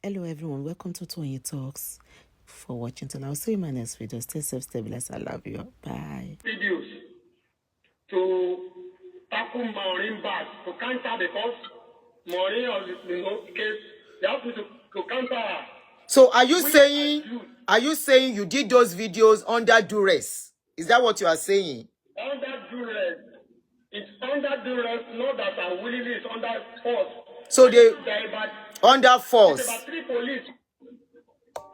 Hello everyone, welcome to Tony Talks. For watching till I'll see you in my next video. Stay safe, stay blessed. I love you. Bye. Videos to tackle Maureen back to counter because Maureen case they have to counter her. So are you saying you did those videos under duress? Is that what you are saying? Under duress. It's under duress, not that I willingly, it's under force. So they under force. It's about three police.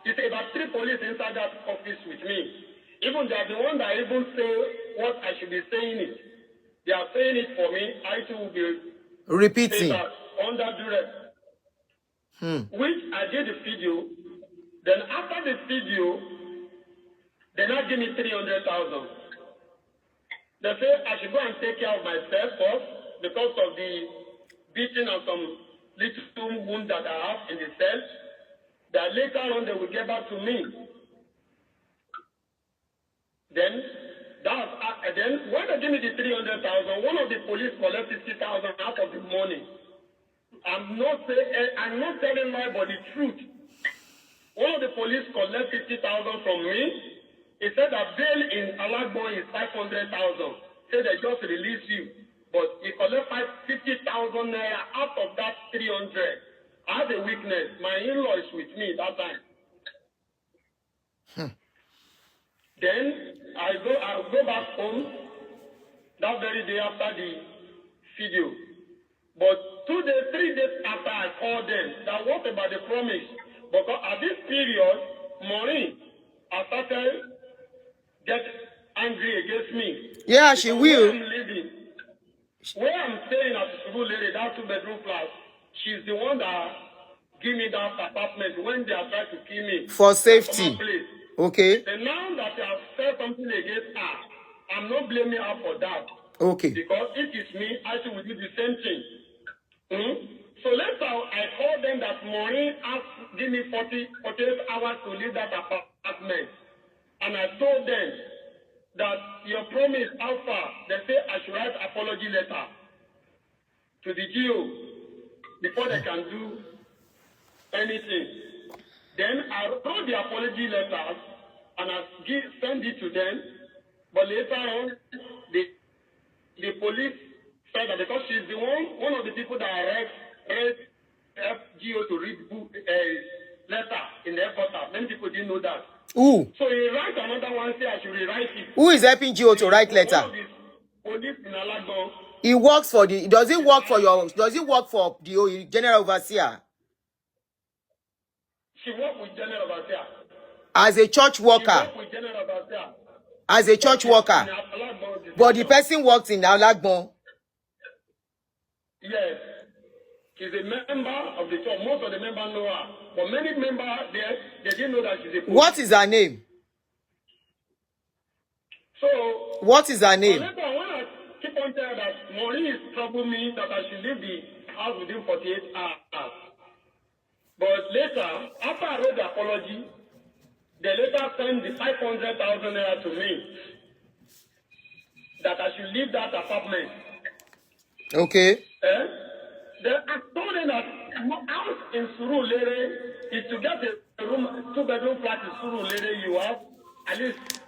It's about three police inside that office with me. Even they are the one that even say what I should be saying it. They are saying it for me. I too will be repeating under duress. Which I did the video. Then after the video, they now give me 300,000. They say I should go and take care of myself first because of the beating and some little wound that I have in the cell. That later on they will get back to me. Then when they give me the 300,000, one of the police collect 50,000 out of the money. I'm not telling lie, but the truth. One of the police collect 50,000 from me. He said that bail in Alagbon is 500,000. Say they just release you, but he collect 50,000 naira out of that 300. I have a weakness. My in-law is with me that time. Then I'll go back home that very day after the video. But 2 days, 3 days after I called them, that what about the promise? Because at this period, Maureen has started get angry against me. Yeah, she will. Where I'm staying at the school lady, that 2-bedroom flat, she's the one that give me that apartment when they are trying to kill me. For safety. Okay. And now that I have said something against her, I'm not blaming her for that. Okay. Because if it's me, I too will do the same thing. So later, I called them that Maureen asked, give me 48 hours to leave that apartment. And I told them that your promise, how far? They say I should write apology letter to the GO before they can do anything. Then I wrote the apology letters and I sent it to them. But later on, the police said that because she's the one of the people that read FGO to read letter in the headquarters. Many people didn't know that. Ooh. So he write another one, say I should rewrite it. Who is helping GO to write letter? One of the police in Alagbon. He works for does it work for the general overseer? She works with general overseer. As a church worker. She works with general overseer. As a church worker. But the person works in Alagbon. Yes. She's a member of the church. Most of the members know her. But many members there, they didn't know that she's a police. What is her name? So, what is her name? Later, when I keep on telling that Maureen is troubling me, that I should leave the house within 48 hours. But later, after I wrote the apology, they later sent the 500,000 naira to me that I should leave that apartment. Okay. Then I told them that my house in Surulere is to get a room, 2-bedroom flat in Surulere, you have at least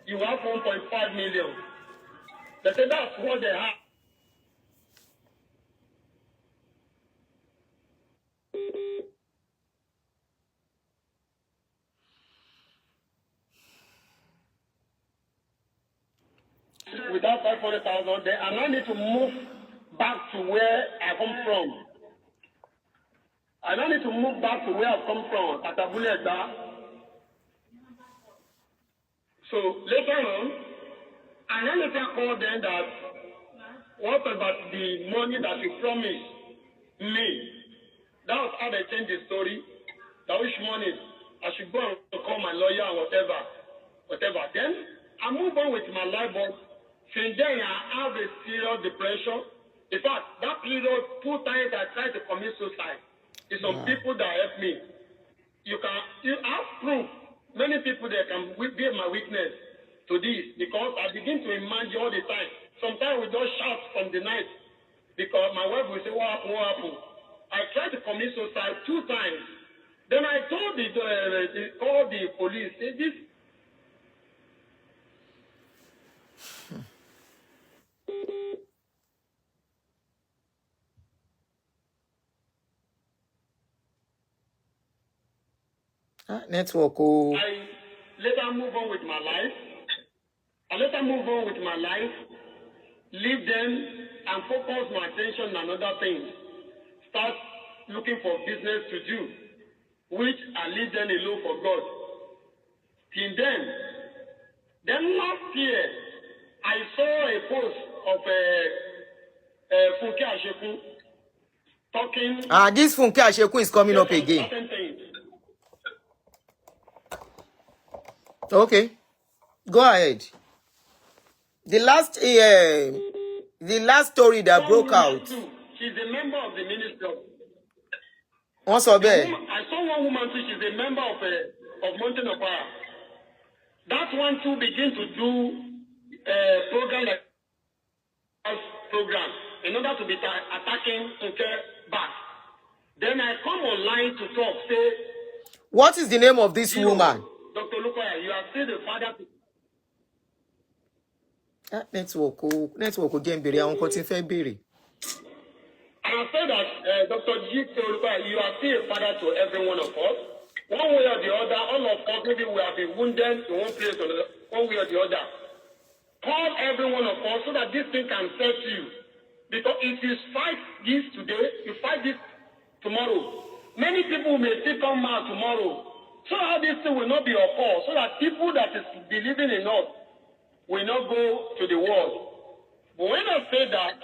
1.5 million. They said that's what they have. Without 500,000, they are now need to move back to where I come from. I now need to move back to where I come from, at Abuleda. So later on, I now later called them that what about the money that you promised me? That was how they changed the story. That which money I should go and call my lawyer and whatever. Then I move on with my life, but since then I have a serious depression. In fact, that period, 2 times I tried to commit suicide. It's some people that help me. You have proof. Many people that can be my witness to this because I begin to imagine all the time. Sometimes we just shout from the night because my wife will say, what happened? I tried to commit suicide 2 times. Then I told called the police. Say, this Network. Oh. I later move on with my life. Leave them and focus my attention on other things. Start looking for business to do, which I leave them alone for God. Till then last year, I saw a post of Funke Asheku talking. This Funke Asheku is coming up again. Okay, go ahead. The last story that broke out. She's a member of the ministry. What's up there? I saw one woman too. She's a member of Mountain of Fire. That one too begin to do program like program in order to be attacking Funke back. Then I come online to talk. Say, what is the name of this woman? Dr. Lukoya, you are still the father. Network again, Berry. I want to February. And I say that Dr. Lukoya, you are still a father to every one of us. One way or the other, all of us maybe we have been wounded in one place or another, one way or the other. Call every one of us so that this thing can set you. Because if you fight this today, you fight this tomorrow. Many people may still come out tomorrow. So how this thing will not be occur, so that people that is believing in us will not go to the world. But when I say that,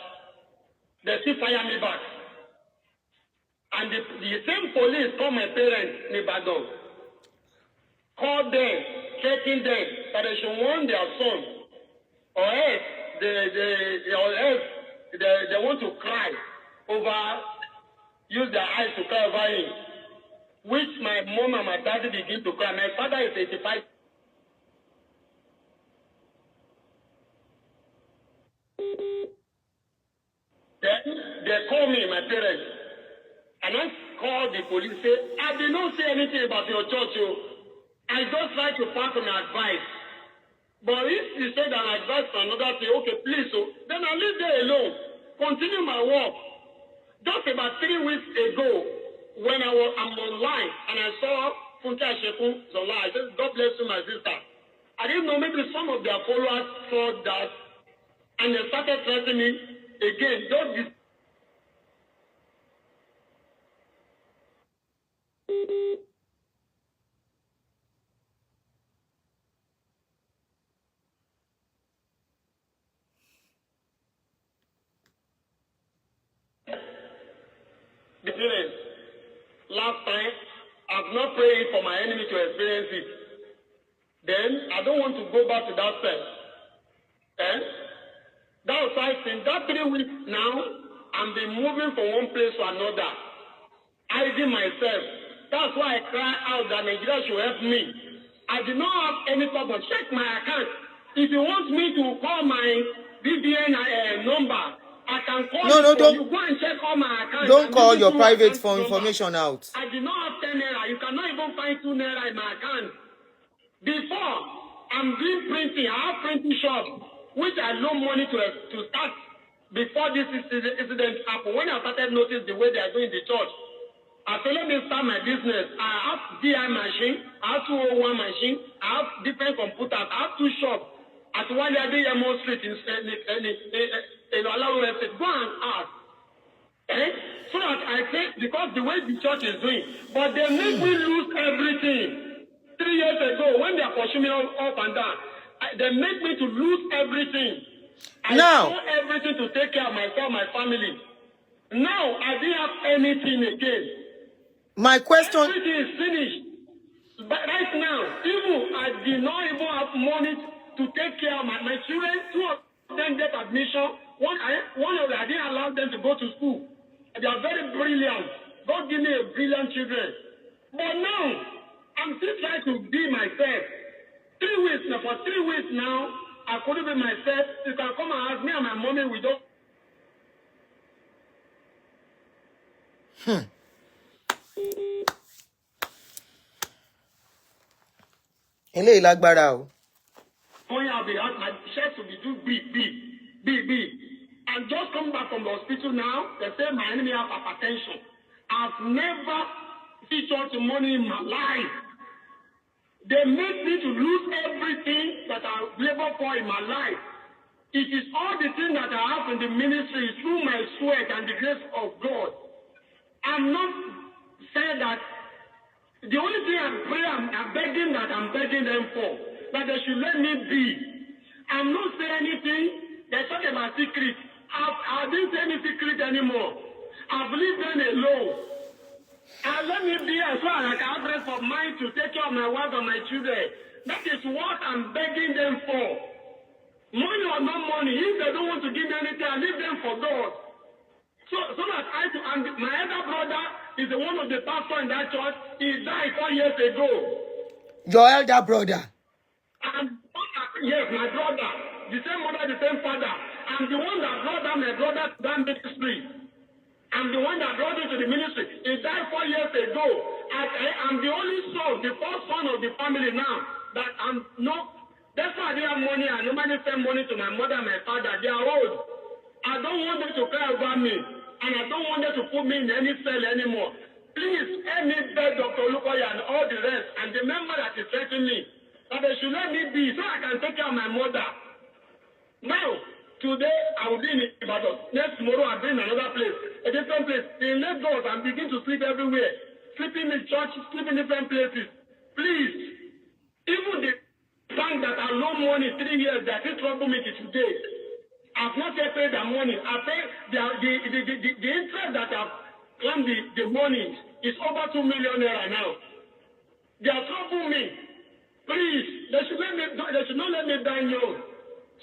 they still fire me back. And the same police call my parents in Ibadan. Call them, checking them, that they should warn their son. Or else they want to cry over, use their eyes to cry over him. Which my mom and my daddy begin to cry. My father is 85. Then they call me, my parents. And I call the police, say, I did not say anything about your church. I just try to pass on advice. But if you say that advice for another thing, okay, please, then I leave there alone. Continue my work. Just about 3 weeks ago, when I'm online and I saw Funke Asheku online, I said, God bless you, my sister. I didn't know, maybe some of their followers saw that and they started threatening me again. Don't the feelings. Last time, I've not prayed for my enemy to experience it. Then, I don't want to go back to that step. That was why since that 3 weeks now, I've been moving from one place to another, hiding myself. That's why I cry out that Nigeria should help me. I did not have any problem. Check my account. If you want me to call my BBN number, I can call you. Go and check all my accounts. Don't call your private phone information out. I did not have 10 naira. You cannot even find 2 naira in my account. Before, I'm doing printing. I have printing shop, which I loan money to start before this incident happened. When I started noticing the way they are doing the church, I said, let me start my business. I have DI machine, I have 201 machine, I have different computers, I have 2 shops. At one day, Mo Street in Alawi Estate. Go and ask. So that I say, because the way the church is doing, but they make me lose everything. 3 years ago, when they are pushing me up and down, they make me to lose everything. I sold everything to take care of myself, my family. Now, I didn't have anything again. My question... Everything is finished. But right now, even I did not even have money to take care of my children. 2 of them get admission. One of them, I didn't allow them to go to school. They are very brilliant. God give me a brilliant children. But now, I'm still trying to be myself. 3 weeks now, for 3 weeks now, I couldn't be myself. You can come and ask me and my mommy, we don't. Eléyìí lágbára o. Going out the house, my chest will be too big. And just come back from the hospital now, they say my enemy have hypertension. I've never featured money in my life. They make me to lose everything that I labor for in my life. It is all the things that I have in the ministry through my sweat and the grace of God. I'm not saying that the only thing I'm begging them for, that they should let me be. I'm not saying anything. They talk about secret. I didn't say any secret anymore. I've lived them alone. And let me be as well like I have rest of mind to take care of my wife and my children. That is what I'm begging them for. Money or no money, if they don't want to give me anything, I leave them for God. So that and my elder brother is the one of the pastor in that church. He died 4 years ago. Your elder brother? And yes, my brother. The same mother, the same father. I'm the one that brought down my brother to that ministry. I'm the one that brought him to the ministry. He died 4 years ago. I'm the only son, the first son of the family now. That I'm not. That's why I didn't have money. I normally send money to my mother and my father. They are old. I don't want them to cry over me. And I don't want them to put me in any cell anymore. Please, help me beg Dr. Olukoya and all the rest. And the member that is threatening me, that they should let me be so I can take care of my mother. Now, today, I will be in Ibadan. Next tomorrow, I'll be in another place. A different place. In Lagos, I'm beginning to sleep everywhere. Sleeping in church, sleeping in different places. Please, even the bank that I loan money 3 years, that is trouble me today. I've not yet paid the money. I pay the interest that I've claimed the money is over 2 million naira now. They are troubling me. Please, they should not let me die young.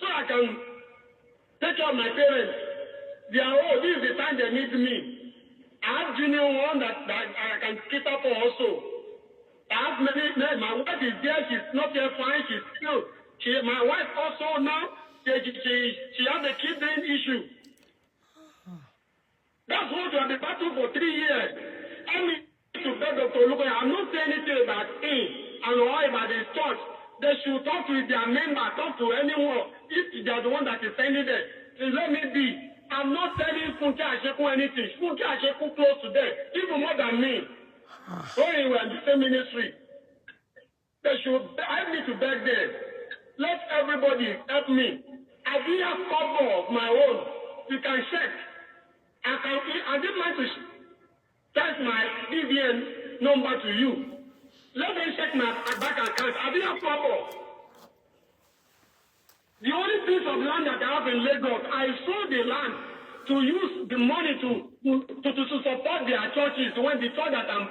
So I can take care of my parents. They are old. This is the time they need me. I have junior one that I can keep up for also. I have my wife is there. She's not yet fine. She's still. My wife also now. She has a kidney issue. That's what we have been battling for 3 years. I mean, to beg Dr. Olukoya, I'm not saying anything about him and or about the church. They should talk with their member, talk to anyone. If they are the one that is sending them, please let me be. I'm not telling Funke Asheku anything. Funke Asheku close to them, even more than me. When we were in the same ministry, they should help me to beg them. Let everybody help me. I didn't have cover of my own. You can check. I didn't mind to text my BVN number to you. Let them check my bank account. I didn't have cover. The only piece of land that I have in Lagos, I sold the land to use the money to support their churches when they thought that I'm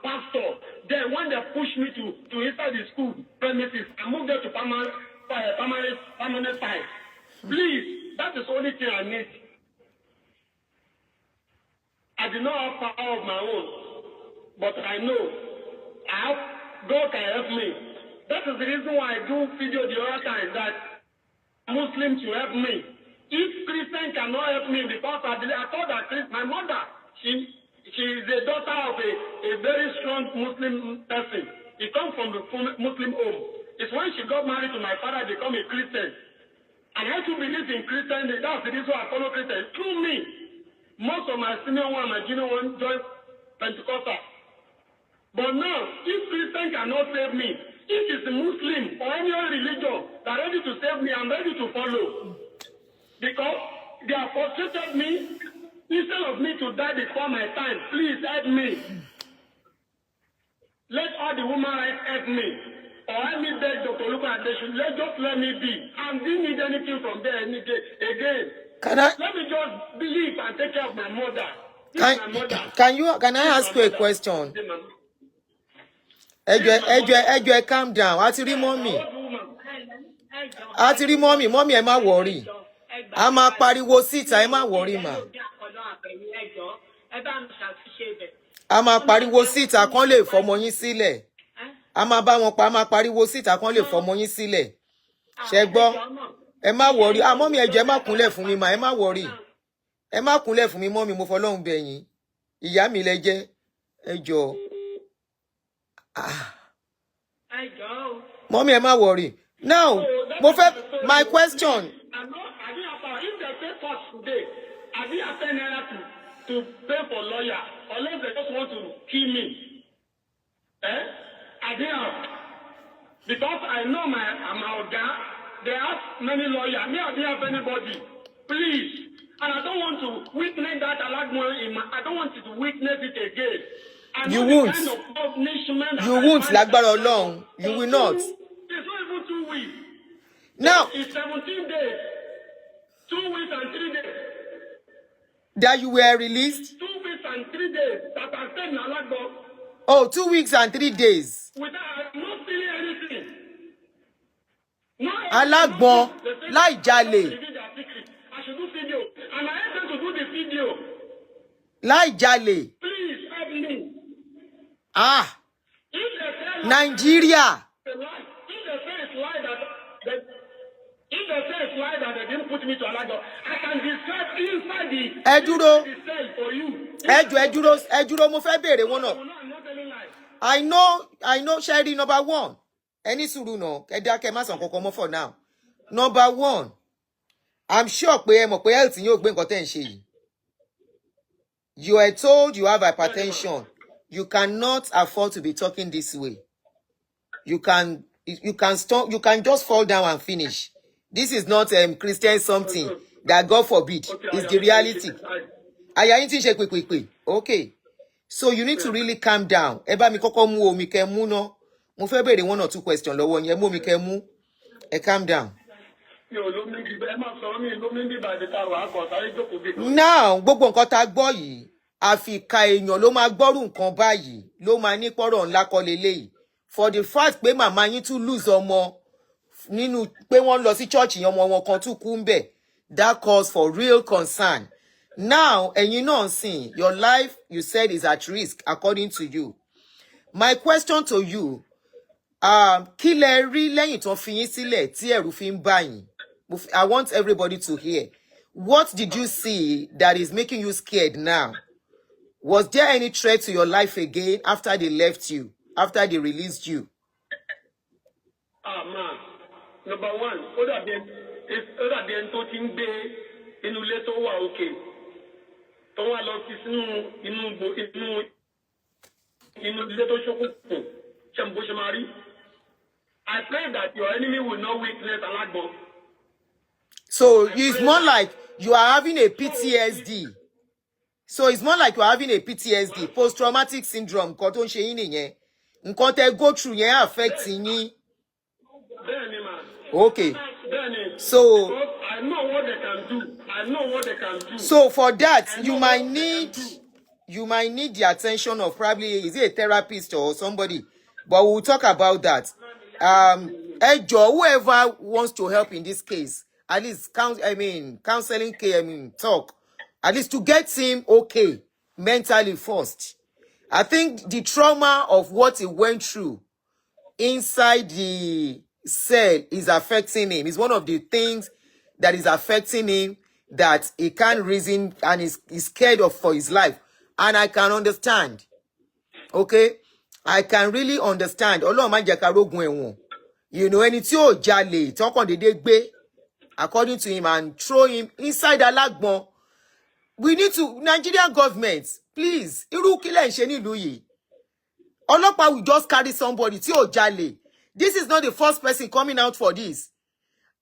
pastor. Then when they pushed me to inside the school premises, I moved there to permanent site. Please, that is the only thing I need. I do not have power of my own, but I know God can help me. That is the reason why I do video the other time that Muslims should help me. If Christian cannot help me, because I thought that my mother, she is the daughter of a very strong Muslim person. She comes from the Muslim home. It's when she got married to my father, become a Christian. And I too believe in Christianity. That's the reason why I follow Christian. Through me, most of my senior one, my junior one joined Pentecostal. But now, if Christian cannot save me, if it's a Muslim or any other religion that are ready to save me, I'm ready to follow. Because they have frustrated me. Instead of me to die before my time, please help me. Let all the women rights help me. Or I need beg Dr. Olukoya, they should just let me be. I didn't need anything from there any day again. Let me just believe and take care of my mother. Can I ask you a question? Ejo, calm down. A ti rí mommy. Mommy, ẹ má worry. A máa pariwo síta, ẹ má worry ma. A máa pariwo síta kán lè fọmọ yín sílẹ̀. A máa bá wọn pa, a máa pariwo síta kán lè fọmọ yín sílẹ̀. Ṣé gbọ́? Ẹ má worry. Mommy, ẹjọ ẹ má kúnlẹ̀ fún mi ma, ẹ má worry. Ẹ má kúnlẹ̀ fún mi mommy, mo fọlọ́run bẹ̀ yín. Ìyá mi lẹ jẹ́. Ẹjọ. Mommy, am I worried? Now, my question. I'm not, I didn't have, if they pay cost today, I didn't have 10 naira to pay for lawyer, unless they just want to kill me. I didn't have. Because I know I'm out there, they have many lawyers. Me, I didn't have anybody. Please. And I don't want to witness that I don't want you to witness it again. You won't. Kind of punishment you won't, Lágbára Ọlọ́run. You will not. It's not even 2 weeks. Now, it's 17 days. 2 weeks and 3 days. That you were released? 2 weeks and 3 days that I stayed in Alagbo. Oh, 2 weeks and 3 days. Without not feeling anything. No, Alagbo, láì jalè. I should do video. And I asked them to do the video. Láì jalè. Please help me. Ah. Nigeria. If they say it's lie that they didn't put me to Alagbo, I can describe inside the cell for you. Ẹ dúró, mo fẹ́ béèrè wọn náà. I'm not telling lies. I know, Sherry, number one. Any sùúrù náà, ẹ dákẹ́ má sàn kankan mọ́ for now. Number one, I'm sure pé ẹ mọ̀ pé health yóò gbé nǹkan tẹ́ ń ṣe yìí. You are told you have hypertension. You cannot afford to be talking this way. You can stop. You can just fall down and finish. This is not Christian something that God forbid is the reality. Àyà yín tí ń ṣe pèpèpè. Okay. So you need to really calm down. Ẹ bá mi kọ́kọ́ mú omi kẹ́ mú ná. Mo fẹ́ béèrè 1 or 2 questions lọ́wọ́ yín. Ẹ mú omi kẹ́ mú. Ẹ calm down. Now, gbogbo nǹkan tá gbọ́ yìí, àfìkà èèyàn ló máa gbọ́rù nǹkan báyìí, ló máa ní pọ́rọ̀ ńlá kọ́ leléyìí. For the fact pé màmá yín tún lose ọmọ nínú pé wọ́n lọ sí church yẹn ọmọ wọn kan tún kú ń bẹ̀, that calls for real concern. Now, ẹ̀yin náà sìn, your life, you said, is at risk according to you. My question to you, kí lẹ rí lẹ́yìn tó fi yín sílẹ̀ tí ẹ̀rù fi ń bà yín? I want everybody to hear. What did you see that is making you scared now? Was there any threat to your life again after they left you, after they released you? Man. Number one, other than talking bay in Uleto wa okay. Towa lo fi sínú inú Uleto shoku. Chambo Shamari. I pray that your enemy will not witness Alagbo. So it's more like you are having a PTSD. So it's more like you are having a PTSD, post-traumatic syndrome. Nǹkan tó ń ṣe yín nìyẹn. Nǹkan tẹ́ go through yẹn affect yín. Okay. So I know what they can do. So for that, you might need the attention of probably, is it a therapist or somebody? But we'll talk about that. Whoever wants to help in this case, at least counseling, talk, at least to get him okay mentally first. I think the trauma of what he went through inside the cell is affecting him. It's one of the things that is affecting him, that he can't reason and is scared of for his life. And I can understand. Okay? I can really understand. Ọlọ́run má jẹ́ ká rógun ẹ̀wọ̀n. You know, ẹni tí ó jalè, tí wọ́n kàn dédé gbé, according to him, and throw him inside Alagbon. We need to, Nigerian government, please, irú kí lẹ̀ ń ṣe nílùú yìí. Ọlọ́pàá will just carry somebody tí ó jalè. This is not the first person coming out for this.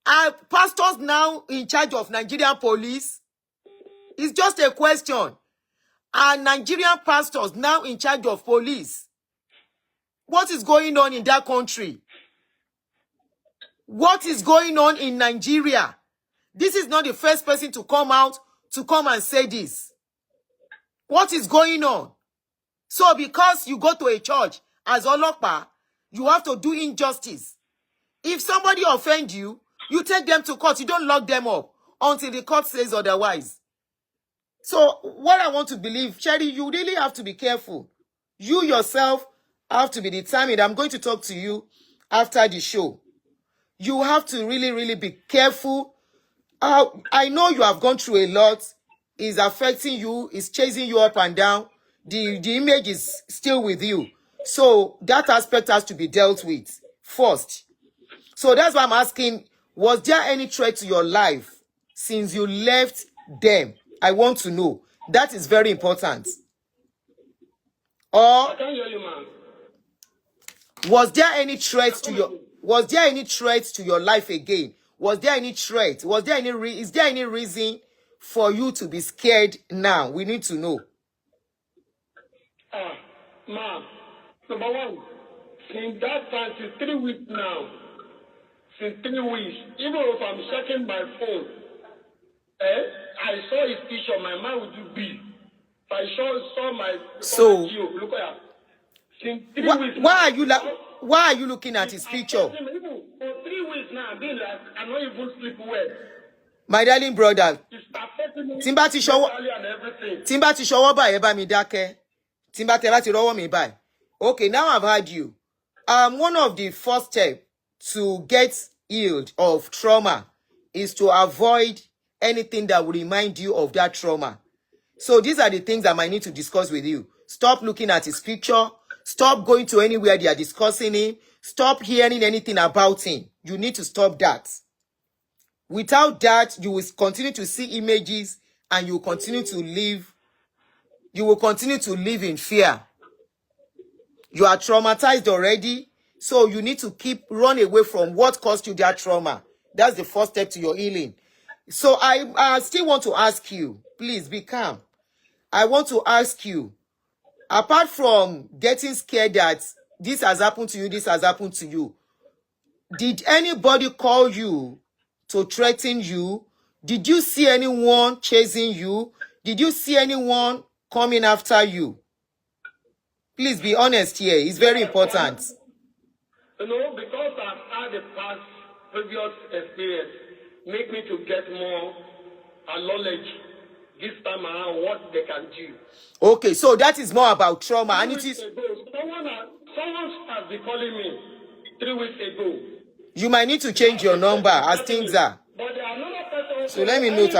Are pastors now in charge of Nigerian police? It's just a question. Are Nigerian pastors now in charge of police? What is going on in that country? What is going on in Nigeria? This is not the first person to come out to come and say this. What is going on? So because you go to a church as Olopa, you have to do injustice. If somebody offends you, you take them to court. You don't lock them up until the court says otherwise. So what I want to believe, Sherry, you really have to be careful. You yourself have to be determined. I'm going to talk to you after the show. You have to really, really be careful. I know you have gone through a lot. It's affecting you. It's chasing you up and down. The image is still with you. So that aspect has to be dealt with first. So that's why I'm asking, was there any threat to your life since you left them? I want to know. That is very important. Or I can't hear you, man. was there any threat to your life again? Was there any threat? Was there any is there any reason for you to be scared now? We need to know. Ma'am, number one, since that time, since 3 weeks now, even if I'm checking my phone, I saw his picture, my mind would do big. I saw my look at since 3 weeks. Why are you looking at his picture? For 3 weeks now, I've been like, I don't even sleep well. My darling brother, Timba ti showo ba ẹ bá mi dákẹ́. Timba te láti rọ́wọ́ mi báyìí. Okay, now I've heard you. One of the first steps to get healed of trauma is to avoid anything that will remind you of that trauma. So these are the things I might need to discuss with you. Stop looking at his picture. Stop going to anywhere they are discussing him. Stop hearing anything about him. You need to stop that. Without that, you will continue to see images and you will continue to live. You will continue to live in fear. You are traumatized already. So you need to run away from what caused you that trauma. That's the first step to your healing. So I still want to ask you, please be calm. I want to ask you, apart from getting scared that this has happened to you, did anybody call you to threaten you? Did you see anyone chasing you? Did you see anyone coming after you? Please be honest here. It's very important. Because I've had a previous experience, make me to get more knowledge this time around what they can do. Okay, so that is more about trauma. And it is. Someone has been calling me 3 weeks ago. You might need to change your number as things are. But there are another person. So let me note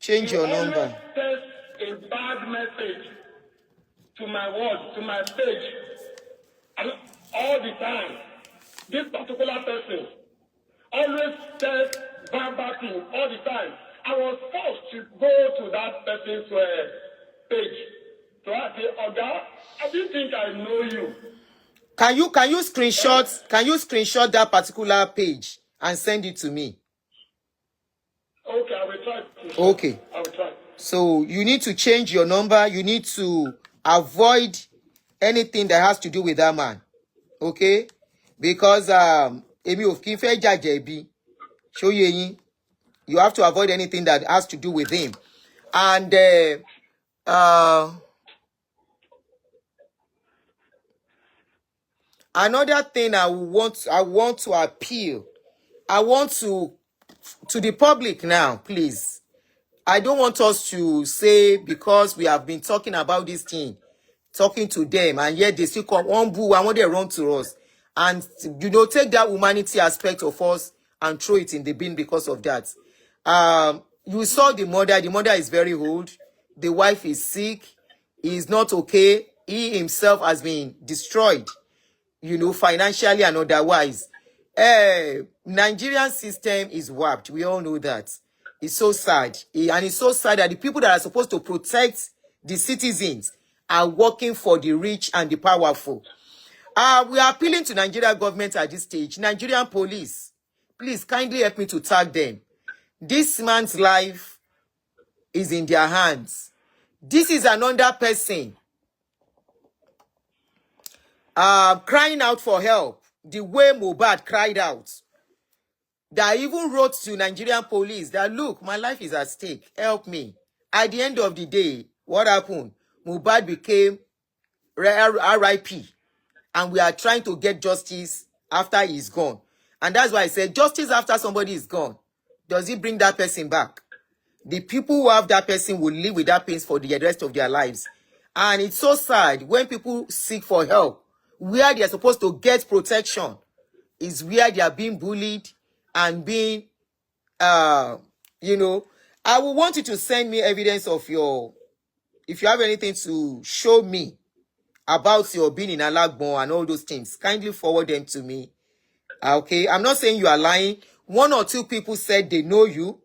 change your number. Text a bad message to my page, and all the time. This particular person always says bad things all the time. I was forced to go to that person's page. So I say, Oga, I didn't think I know you. Can you screenshot that particular page and send it to me? Okay, I will try. Okay. I will try. So you need to change your number. You need to avoid anything that has to do with that man. Okay? Because you have to avoid anything that has to do with him. And another thing I want to appeal. I want to the public now, please. I don't want us to say because we have been talking about this thing, talking to them, and yet they still come on boo and when they run to us. And take that humanity aspect of us and throw it in the bin because of that. You saw the mother is very old, the wife is sick, he is not okay, he himself has been destroyed, financially and otherwise. Nigerian system is warped. We all know that. It's so sad. And it's so sad that the people that are supposed to protect the citizens are working for the rich and the powerful. We are appealing to Nigerian government at this stage. Nigerian police, please kindly help me to tag them. This man's life is in their hands. This is another person crying out for help. The way Mohbad cried out. That even wrote to Nigerian police that, look, my life is at stake. Help me. At the end of the day, what happened? Mohbad became RIP. And we are trying to get justice after he's gone. And that's why I said justice after somebody is gone. Does it bring that person back? The people who have that person will live with that pain for the rest of their lives. And it's so sad when people seek for help, where they are supposed to get protection, is where they are being bullied and being, I will want you to send me evidence of if you have anything to show me about your being in Alagbon and all those things, kindly forward them to me. Okay, I'm not saying you are lying. 1 or 2 people said they know you.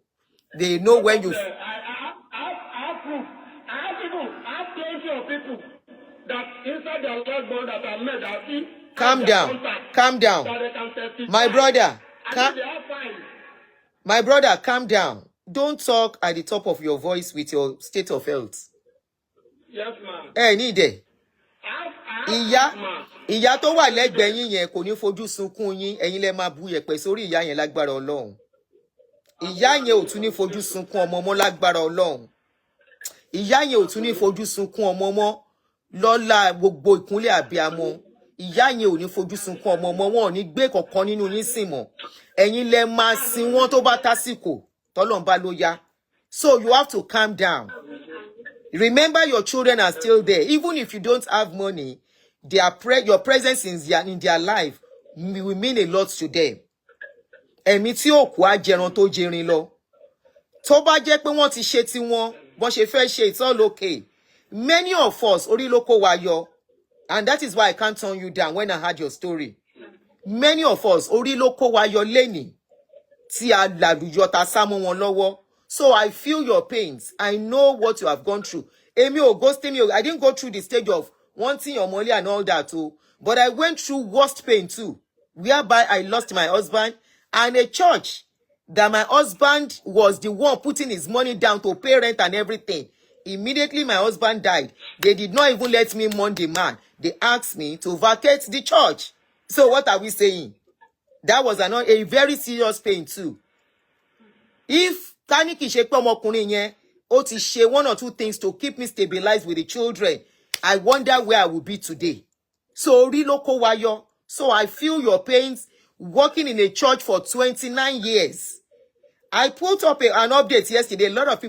They know when you... I have proof. I have plenty of people that inside the Alagbon that I met that see... Calm down. Calm down. My brother, my brother, calm down. Don't talk at the top of your voice with your state of health. Yes, ma'am. Need it. Ìyá tó wà lẹ́gbẹ̀ẹ́ yín yẹn kò ní fojú sunkún yín, ẹ̀yin lẹ máa bu yẹ̀pẹ̀ sórí ìyá yẹn lágbára Ọlọ́run. Ìyá yẹn ò tún ní fojú sunkún ọmọ mọ́ lágbára Ọlọ́run. Ìyá yẹn ò tún ní fojú sunkún ọmọ mọ́ lọ́lá gbogbo ìkúnlẹ̀ àbíamọ. Ìyá yẹn ò ní fojú sunkún ọmọ mọ́, wọn ò ní gbé kankan nínú yín sìn mọ́. Ẹ̀yin lẹ máa sin wọ́n tó bá tásìkò tọ́lọ́run bá ló yá. So you have to calm down. Remember your children are still there. Even if you don't have money, your presence in their life will mean a lot to them. Ẹ̀mí tí ó kú á jẹran tó jẹrin lọ. Tó bá jẹ́ pé wọ́n ti ṣe tí wọ́n, bọ́n ṣe fẹ́ ṣe, it's all okay. Many of us, orí ló kó wa yọ. And that is why I can't turn you down when I heard your story. Many of us, orí ló kó wa yọ lẹ́nìí tí a làlùyọ ta sá mọ́ wọn lọ́wọ́. So I feel your pains. I know what you have gone through. Èmi ò ghosting me. I didn't go through the stage of wanting your money and all that too. But I went through worst pain too. Whereby I lost my husband and a church that my husband was the one putting his money down to pay rent and everything. Immediately my husband died. They did not even let me mourn the man. They asked me to vacate the church. So what are we saying? That was a very serious pain too. If Taniki ṣe pé ọmọkùnrin yẹn ó ti ṣe 1 or 2 things to keep me stabilized with the children, I wonder where I would be today. So orí ló kó wa yọ. So I feel your pains. Working in a church for 29 years. I put up an update yesterday. A lot of people